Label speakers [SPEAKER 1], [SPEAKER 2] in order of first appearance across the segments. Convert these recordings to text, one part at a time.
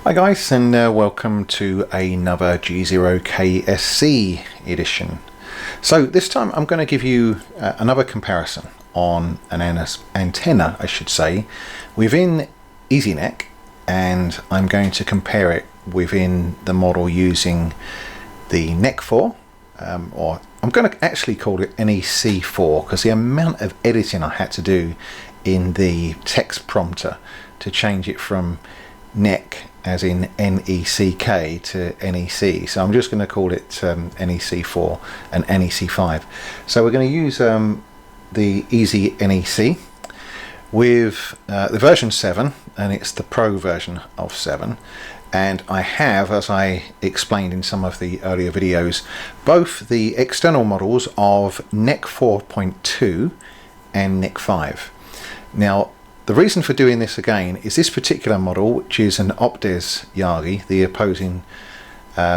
[SPEAKER 1] Hi guys, and welcome to another G0KSC edition. So this time I'm going to give you another comparison on an antenna, I should say, within EZNEC, and I'm going to compare it within the model using the NEC-4, or I'm going to actually call it NEC-4 because the amount of editing I had to do in the text prompter to change it from NEC as in NECK to NEC, so I'm just going to call it NEC-4 and NEC-5. So we're going to use the EZNEC with the version 7, and it's the Pro version of 7. And I have, as I explained in some of the earlier videos, both the external models of NEC 4.2 and NEC 5. Now, the reason for doing this again is this particular model, which is an OP-DES Yagi, the opposing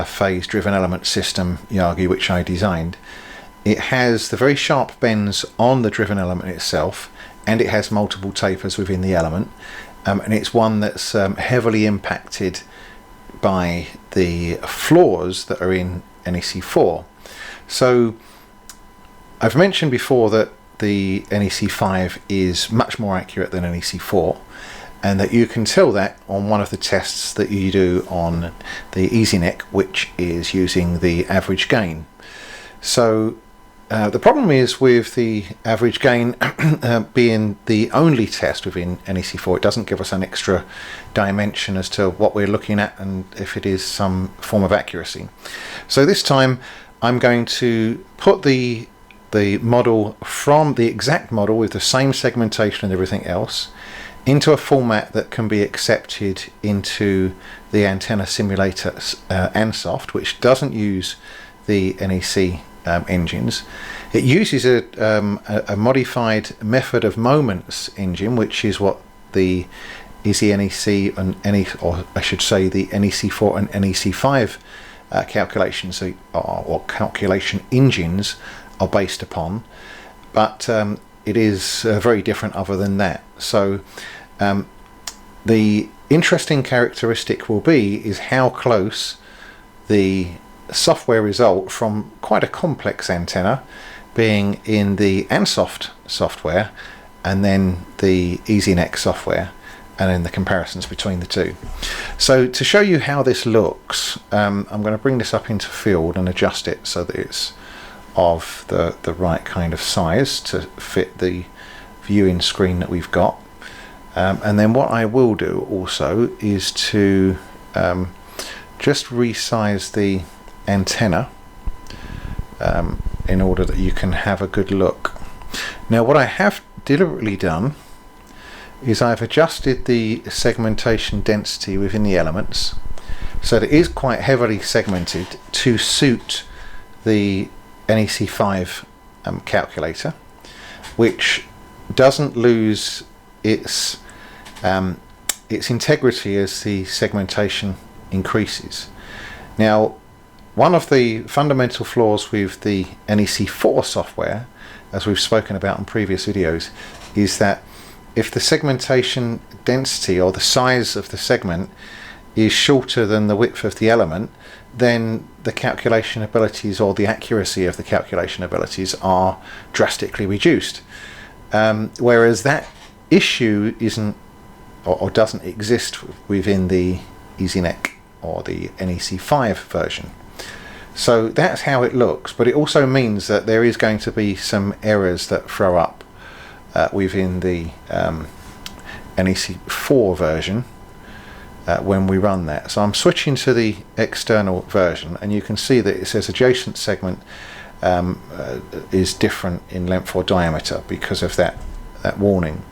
[SPEAKER 1] phase driven element system Yagi, which I designed. It has the very sharp bends on the driven element itself, and it has multiple tapers within the element, and it's one that's heavily impacted by the flaws that are in NEC-4. So I've mentioned before that the NEC-5 is much more accurate than NEC-4, and that you can tell that on one of the tests that you do on the EZNEC, which is using the average gain. So the problem is with the average gain being the only test within NEC-4, it doesn't give us an extra dimension as to what we're looking at and if it is some form of accuracy. So this time I'm going to put the model from the exact model with the same segmentation and everything else into a format that can be accepted into the antenna simulator Ansoft, which doesn't use the NEC engines. It uses a modified method of moments engine, which is what the EZNEC and or I should say the NEC-4 and NEC-5 calculations or calculation engines are based upon, but it is very different other than that. So the interesting characteristic will be is how close the software result from quite a complex antenna being in the Ansoft software and then the EZNEC software, and then the comparisons between the two. So to show you how this looks, I'm going to bring this up into field and adjust it so that it's of the right kind of size to fit the viewing screen that we've got, and then what I will do also is to just resize the antenna in order that you can have a good look. Now what I have deliberately done is I've adjusted the segmentation density within the elements so that it is quite heavily segmented to suit the NEC-5 calculator, which doesn't lose its integrity as the segmentation increases. Now, one of the fundamental flaws with the NEC-4 software, as we've spoken about in previous videos, is that if the segmentation density or the size of the segment is shorter than the width of the element, then the calculation abilities or the accuracy of the calculation abilities are drastically reduced. Whereas that issue isn't or doesn't exist within the EZNEC or the NEC-5 version. So that's how it looks, but it also means that there is going to be some errors that throw up within the NEC-4 version when we run that. So I'm switching to the external version, and you can see that it says adjacent segment is different in length or diameter because of that warning.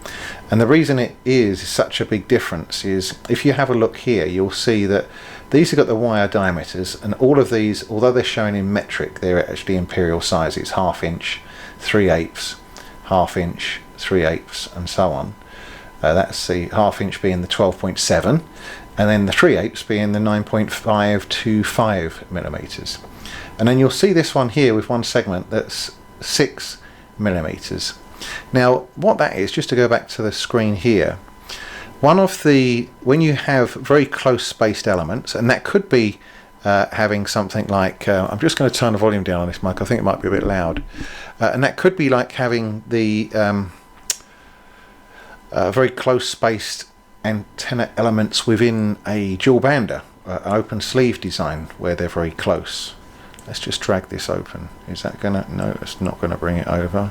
[SPEAKER 1] And the reason it is such a big difference is if you have a look here, you'll see that these have got the wire diameters, and all of these, although they're shown in metric, they're actually imperial sizes: 1/2 inch, 3/8, 1/2 inch, 3/8, and so on. That's the 1/2 inch being the 12.7, and then the 3/8 being the 9.525 millimeters. And then you'll see this one here with one segment that's 6 millimeters. Now what that is, just to go back to the screen here, when you have very close spaced elements, and that could be having something like, I'm just going to turn the volume down on this mic, I think it might be a bit loud, and that could be like having the very close spaced antenna elements within a dual bander, an open sleeve design where they're very close. Let's just drag this open. Is that gonna, no, it's not going to bring it over.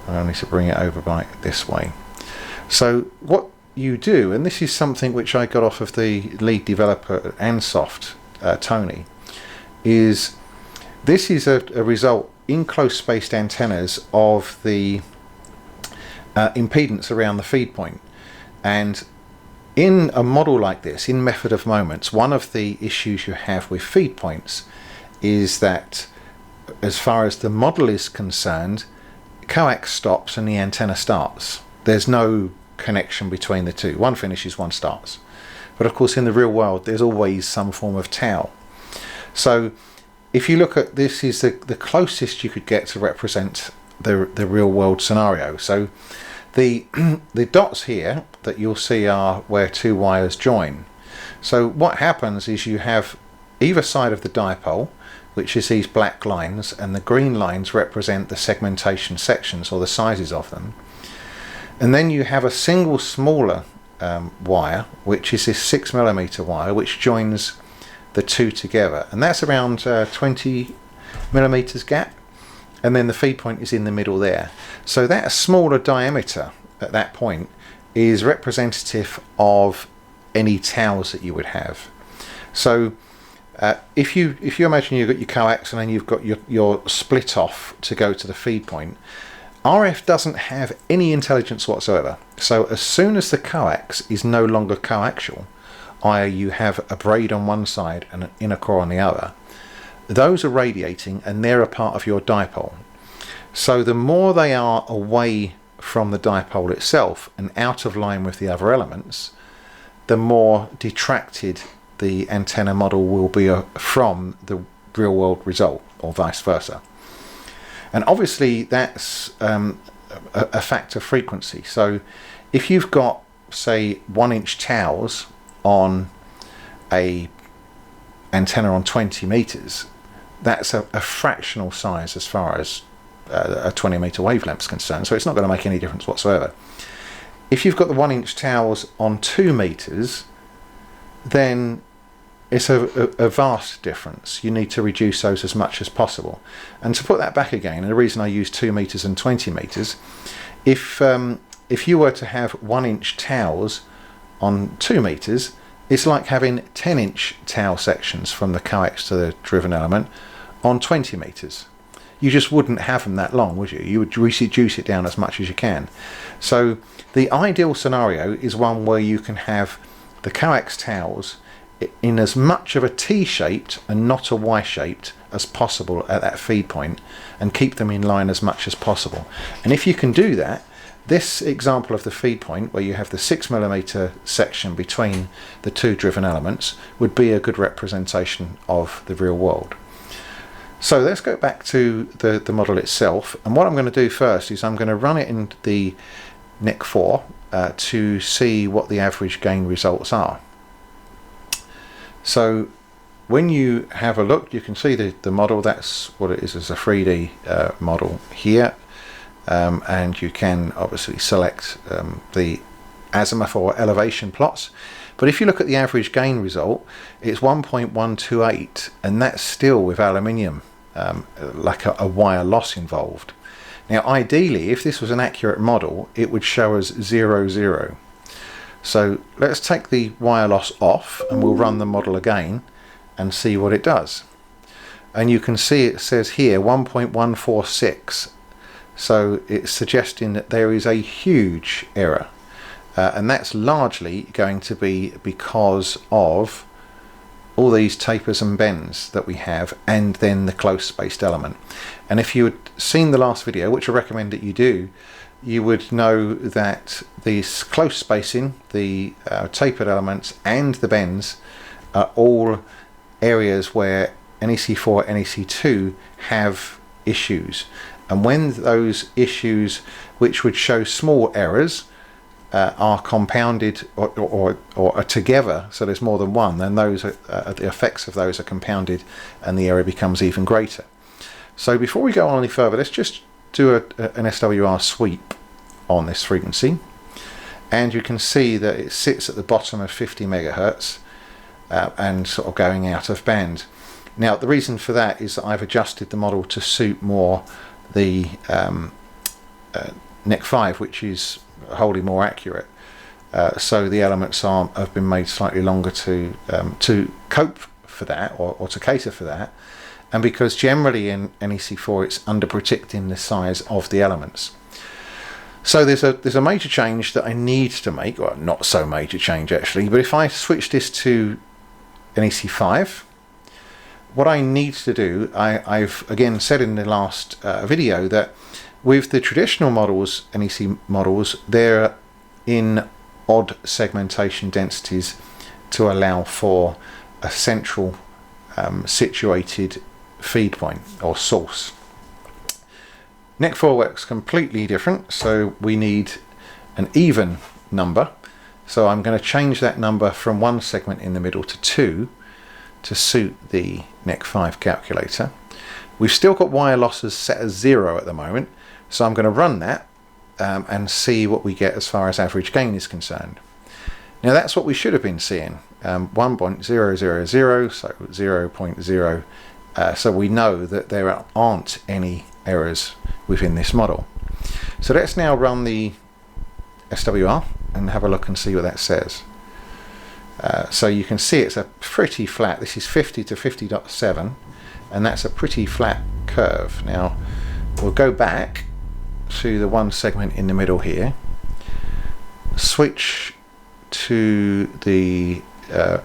[SPEAKER 1] I need to bring it over by this way. So what you do, and this is something which I got off of the lead developer at Ansoft, Tony, is this is a result in close spaced antennas of the impedance around the feed point. And in a model like this, in method of moments, one of the issues you have with feed points is that as far as the model is concerned, coax stops and the antenna starts. There's no connection between the two. One finishes, one starts. But of course in the real world there's always some form of tau. So if you look at this, is the closest you could get to represent the real world scenario. So the dots here that you'll see are where two wires join. So what happens is you have either side of the dipole, which is these black lines, and the green lines represent the segmentation sections or the sizes of them. And then you have a single smaller wire, which is this 6mm wire, which joins the two together, and that's around 20mm gap, and then the feed point is in the middle there. So that smaller diameter at that point is representative of any taus that you would have. So if you imagine you've got your coax and then you've got your split off to go to the feed point, RF doesn't have any intelligence whatsoever. So as soon as the coax is no longer coaxial, i.e. you have a braid on one side and an inner core on the other, those are radiating and they're a part of your dipole. So the more they are away from the dipole itself and out of line with the other elements, the more detracted the antenna model will be from the real world result, or vice versa. And obviously that's a factor of frequency. So if you've got, say, 1-inch taus on a antenna on 20 meters, that's a fractional size as far as a 20-meter wavelength is concerned, so it's not going to make any difference whatsoever. If you've got the 1-inch taus on 2 meters, then it's a vast difference. You need to reduce those as much as possible. And to put that back again, and the reason I use 2 meters and 20 meters, if you were to have 1-inch taus on 2 meters, it's like having 10-inch tau sections from the coax to the driven element on 20 meters. You just wouldn't have them that long, would you? You would reduce it down as much as you can. So the ideal scenario is one where you can have the coax taus in as much of a T-shaped and not a Y-shaped as possible at that feed point, and keep them in line as much as possible. And if you can do that, this example of the feed point where you have the 6mm section between the two driven elements would be a good representation of the real world. So let's go back to the model itself, and what I'm going to do first is I'm going to run it in the NEC-4 to see what the average gain results are. So when you have a look, you can see the model. That's what it is as a 3D model here, and you can obviously select the azimuth or elevation plots. But if you look at the average gain result, it's 1.128, and that's still with aluminium, like a wire loss involved. Now ideally, if this was an accurate model, it would show us 0, 0. So let's take the wire loss off and we'll run the model again and see what it does. And you can see it says here 1.146. So it's suggesting that there is a huge error. And that's largely going to be because of all these tapers and bends that we have, and then the close spaced element. And if you had seen the last video, which I recommend that you do, you would know that this close spacing, the tapered elements and the bends are all areas where NEC-4, NEC-2 have issues. And when those issues, which would show small errors, are compounded or are together, so there's more than one, then those the effects of those are compounded and the area becomes even greater. So before we go on any further, let's just do an SWR sweep on this frequency, and you can see that it sits at the bottom of 50 megahertz and sort of going out of band. Now the reason for that is that I've adjusted the model to suit more the NEC-5, which is wholly more accurate. So the elements have been made slightly longer to cope for that, or to cater for that. And because generally in NEC-4 it's under predicting the size of the elements. So there's a major change that I need to make, or not so major change actually, but if I switch this to NEC-5, what I need to do, I've again said in the last video that with the traditional models, NEC models, they're in odd segmentation densities to allow for a central situated feed point or source. NEC-4 works completely different, so we need an even number. So I'm going to change that number from one segment in the middle to 2 to suit the NEC-5 calculator. We've still got wire losses set as 0 at the moment, so I'm going to run that and see what we get as far as average gain is concerned. Now that's what we should have been seeing, 1.000, so 0.0. So we know that there aren't any errors within this model. So let's now run the SWR and have a look and see what that says. So you can see it's a pretty flat, this is 50 to 50.7, and that's a pretty flat curve. Now we'll go back to the one segment in the middle here, switch to the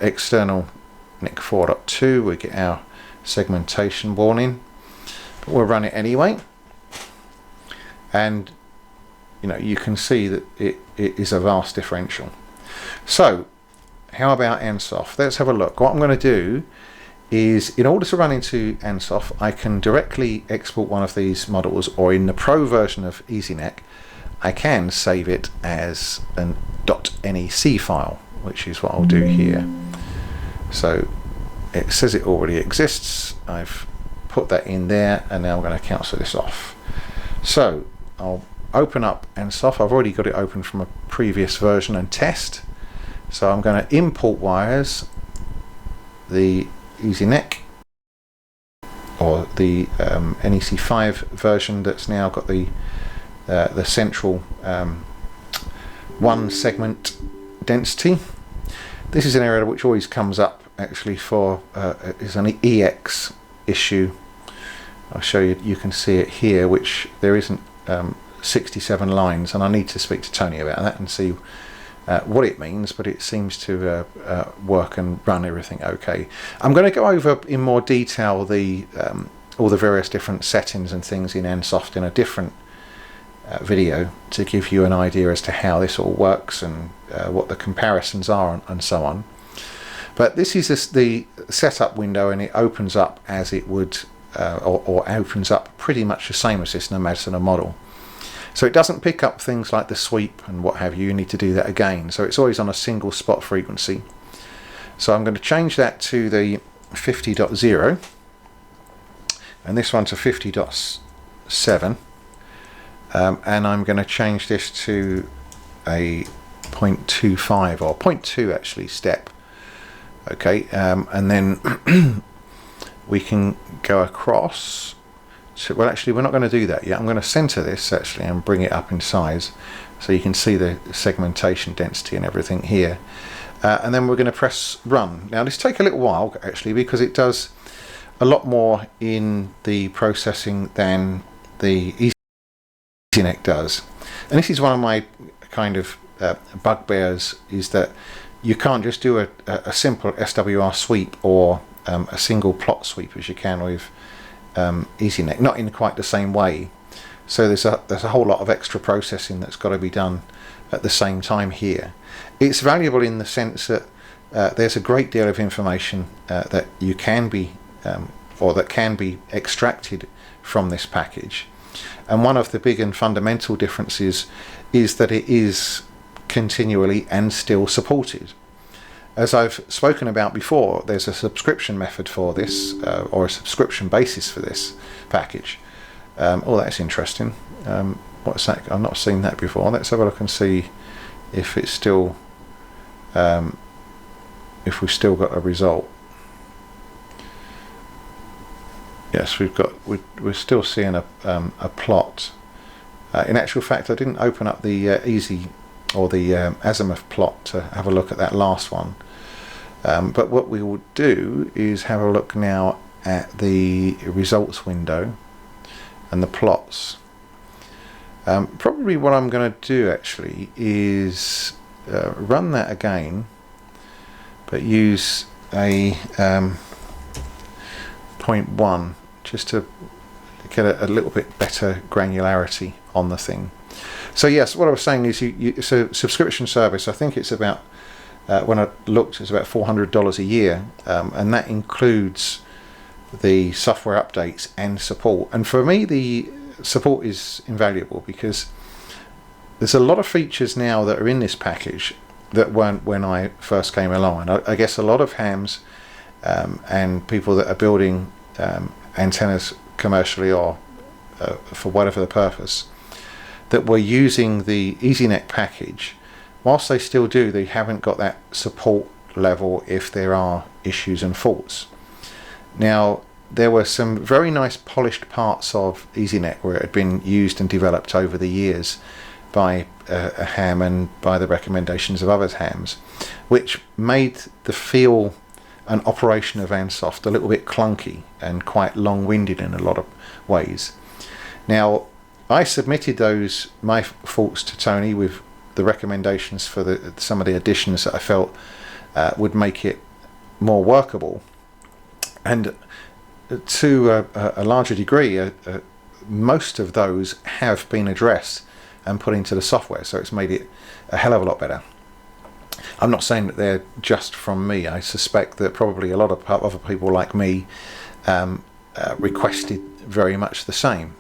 [SPEAKER 1] external NEC-4.2, we get our segmentation warning, but we'll run it anyway, and you can see that it is a vast differential. So how about AN-SOF? Let's have a look. What I'm going to do is, in order to run into AN-SOF, I can directly export one of these models, or in the pro version of EZNEC I can save it as an .NEC file, which is what I'll do here. So it says it already exists, I've put that in there, and now I'm going to cancel this off. So I'll open up AN-SOF. I've already got it open from a previous version and test. So I'm going to import wires, the EZNEC, or the NEC-5 version that's now got the central one segment density. This is an area which always comes up actually for is an EX issue. I'll show you, you can see it here, which there isn't 67 lines, and I need to speak to Tony about that and see what it means, but it seems to work and run everything okay. I'm going to go over in more detail the all the various different settings and things in Ansoft in a different video to give you an idea as to how this all works and what the comparisons are and so on. But this is the setup window, and it opens up as it would or opens up pretty much the same as this, no matter the model. So it doesn't pick up things like the sweep and what have you. You need to do that again. So it's always on a single spot frequency. So I'm going to change that to the 50.0 and this one to 50.7, and I'm going to change this to a 0.25 or 0.2 actually step. Okay, and then we can go across. So, well, actually we're not going to do that yet. I'm going to center this actually and bring it up in size so you can see the segmentation density and everything here, and then we're going to press run. Now this takes a little while actually, because it does a lot more in the processing than the EZNEC does, and this is one of my kind of bugbears, is that you can't just do a simple SWR sweep or a single plot sweep as you can with EZNEC, not in quite the same way. So there's a whole lot of extra processing that's got to be done at the same time here. It's valuable in the sense that there's a great deal of information that you can be or that can be extracted from this package, and one of the big and fundamental differences is that it is continually and still supported. As I've spoken about before, there's a subscription method for this, or a subscription basis for this package. Oh, that's interesting. What's that? I've not seen that before. Let's have a look and see if it's still, if we've still got a result. Yes, we're still seeing a plot. In actual fact, I didn't open up the EZNEC or the Azimuth plot to have a look at that last one. But what we will do is have a look now at the results window and the plots. Probably what I'm going to do actually is run that again, but use a 0.1 just to get a little bit better granularity on the thing. So yes, what I was saying is it's a subscription service. I think it's about, when I looked, it's about $400 a year, and that includes the software updates and support. And for me, the support is invaluable because there's a lot of features now that are in this package that weren't when I first came along. And I guess a lot of hams and people that are building antennas commercially or for whatever the purpose, that were using the EZNEC package, whilst they still do, they haven't got that support level if there are issues and faults. Now, there were some very nice polished parts of EZNEC where it had been used and developed over the years by a ham and by the recommendations of other hams, which made the feel and operation of Ansoft a little bit clunky and quite long-winded in a lot of ways. Now, I submitted my faults to Tony with the recommendations for some of the additions that I felt would make it more workable, and to a larger degree most of those have been addressed and put into the software, so it's made it a hell of a lot better. I'm not saying that they're just from me. I suspect that probably a lot of other people like me requested very much the same.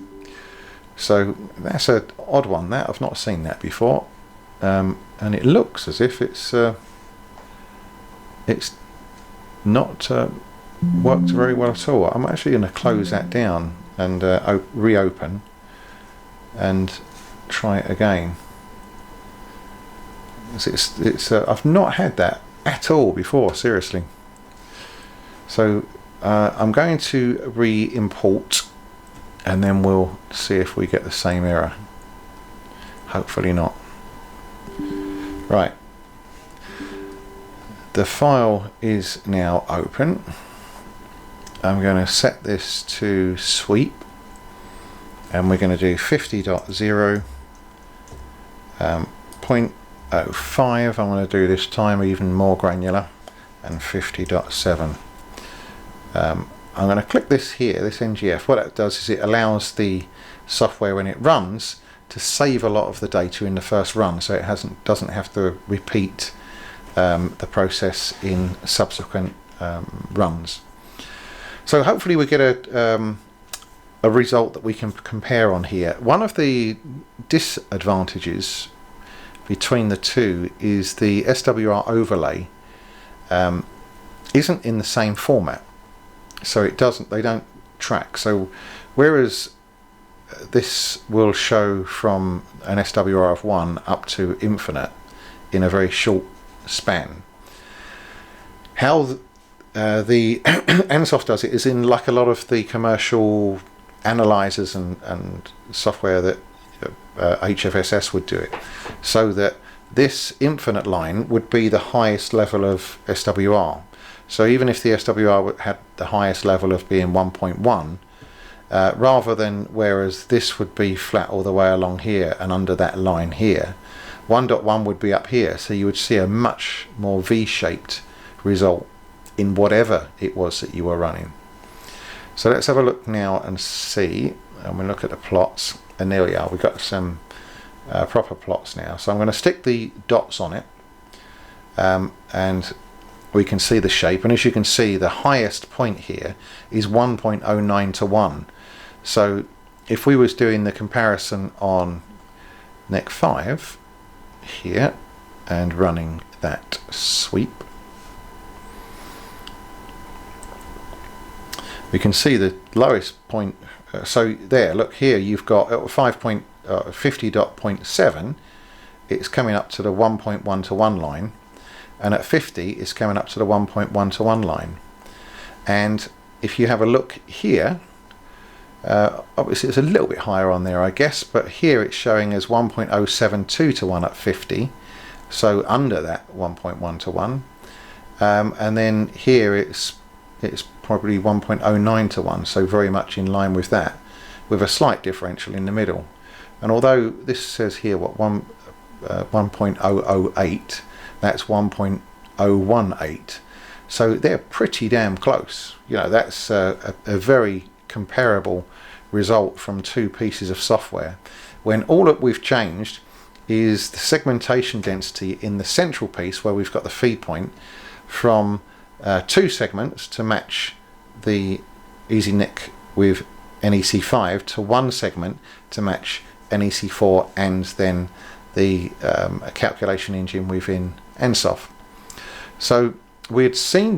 [SPEAKER 1] So that's an odd one. That I've not seen that before, and it looks as if it's not worked very well at all. I'm actually going to close that down and reopen and try it again. I've not had that at all before, seriously. So I'm going to re-import, and then we'll see if we get the same error. Hopefully not. Right. The file is now open. I'm going to set this to sweep, and we're going to do 50.0 0.05. I'm going to do this time even more granular, and 50.7. I'm going to click this here, this NGF. What it does is it allows the software, when it runs, to save a lot of the data in the first run, so it doesn't have to repeat the process in subsequent runs. So hopefully we get a result that we can compare on here. One of the disadvantages between the two is the SWR overlay isn't in the same format, so they don't track. So whereas this will show from an SWR of 1 up to infinite in a very short span, how the Ansoft does it is in like a lot of the commercial analyzers and software that HFSS would do it, so that this infinite line would be the highest level of SWR. So even if the SWR had the highest level of being 1.1, rather than, whereas this would be flat all the way along here and under that line here, 1.1 would be up here, so you would see a much more V-shaped result in whatever it was that you were running. So let's have a look now and see, and we'll look at the plots, and there we are. We've got some proper plots now. So I'm going to stick the dots on it, and we can see the shape, and as you can see, the highest point here is 1.09 to 1. So if we was doing the comparison on NEC-5 here, and running that sweep, we can see the lowest point. So there, look here, you've got 50.7, it's coming up to the 1.1 to 1 line, and at 50 it's coming up to the 1.1 to 1 line. And if you have a look here, obviously it's a little bit higher on there, I guess, but here it's showing as 1.072 to 1 at 50, so under that 1.1 to 1, and then here it's probably 1.09 to 1, so very much in line with that, with a slight differential in the middle. And although this says here what 1.008, that's 1.018, so they're pretty damn close. You know, that's a very comparable result from two pieces of software, when all that we've changed is the segmentation density in the central piece, where we've got the feed point, from 2 segments to match the EZNEC with NEC-5 to 1 segment to match NEC-4 and then the calculation engine within Ansoft. So we had seen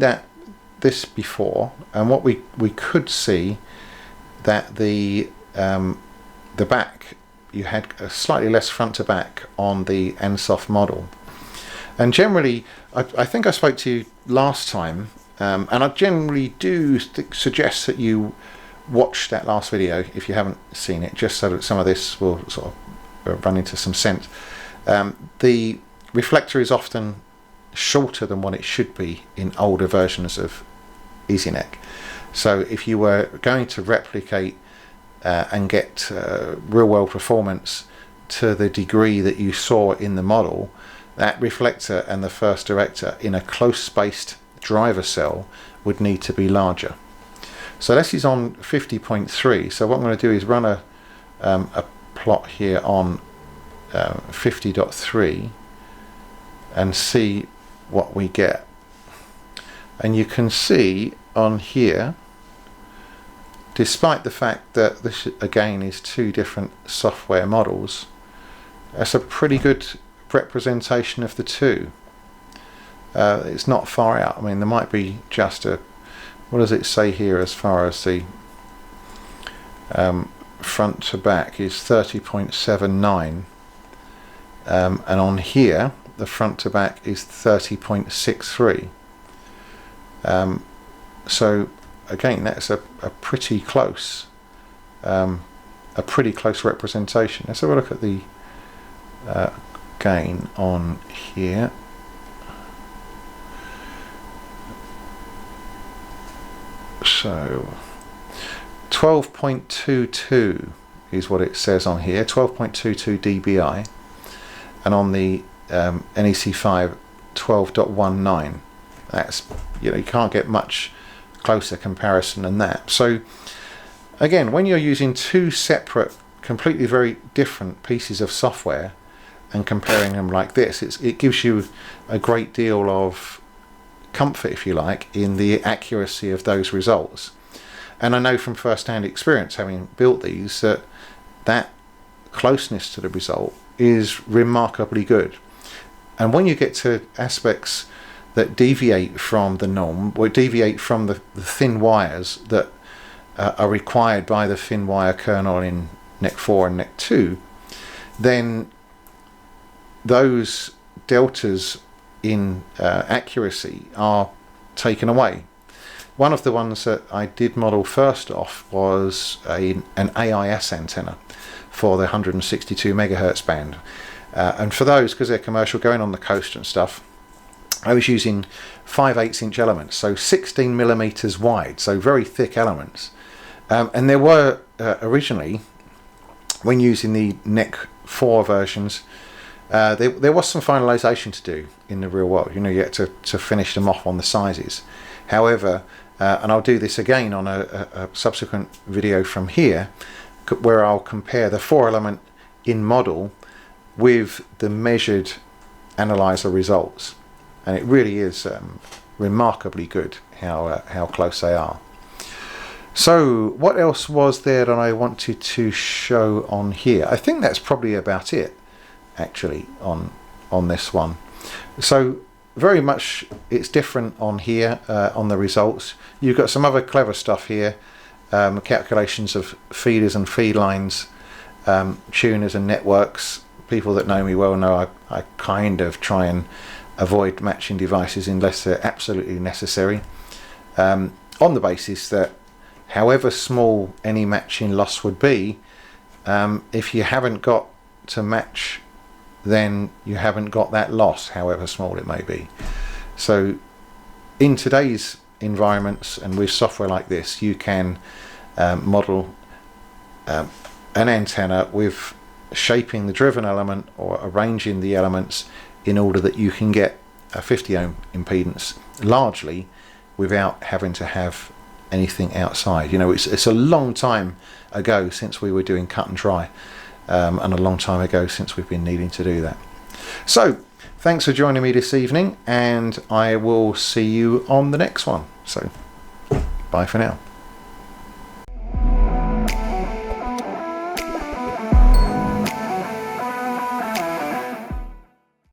[SPEAKER 1] this before, and what we could see that the back, you had a slightly less front to back on the Ansoft model. And generally, I think I spoke to you last time, and I generally do suggest that you watch that last video if you haven't seen it, just so that some of this will sort of run into some sense. The reflector is often shorter than what it should be in older versions of EZNEC. So if you were going to replicate and get real world performance to the degree that you saw in the model, that reflector and the first director in a close spaced driver cell would need to be larger. So this is on 50.3, so what I'm going to do is run a plot here on 50.3 and see what we get. And you can see on here, despite the fact that this again is 2 different software models, that's a pretty good representation of the 2. It's not far out. I mean, there might be just a, what does it say here as far as the front to back is 30.79, and on here the front to back is 30.63. So again, that's a pretty close representation. Let's have a look at the gain on here. So 12.22 is what it says on here, 12.22 dBi, and on the NEC-5 12.19. That's, you know, you can't get much closer comparison than that. So again, when you're using 2 separate, completely very different pieces of software and comparing them like this, it gives you a great deal of comfort, if you like, in the accuracy of those results. And I know from first-hand experience, having built these, that closeness to the result is remarkably good. And when you get to aspects that deviate from the norm, or deviate from the thin wires that are required by the thin wire kernel in NEC-4 and NEC-2, then those deltas in accuracy are taken away. One of the ones that I did model first off was an AIS antenna for the 162 megahertz band, and for those, because they're commercial, going on the coast and stuff, I was using 5/8 inch elements, so 16 millimeters wide, so very thick elements. And there were originally, when using the NEC-4 versions, there was some finalization to do in the real world. You know, you had to finish them off on the sizes. However, and I'll do this again on a subsequent video from here, where I'll compare the 4 element in model with the measured analyzer results, and it really is remarkably good how close they are. So what else was there that I wanted to show on here? I think that's probably about it, actually, on this one. So very much it's different on here on the results. You've got some other clever stuff here, calculations of feeders and feed lines, tuners and networks. People that know me well know I kind of try and avoid matching devices unless they're absolutely necessary, on the basis that however small any matching loss would be, if you haven't got to match, then you haven't got that loss, however small it may be. So in today's environments and with software like this, you can model an antenna with shaping the driven element or arranging the elements in order that you can get a 50 ohm impedance largely without having to have anything outside. You know, it's a long time ago since we were doing cut and dry, and a long time ago since we've been needing to do that. So thanks for joining me this evening, and I will see you on the next one. So bye for now.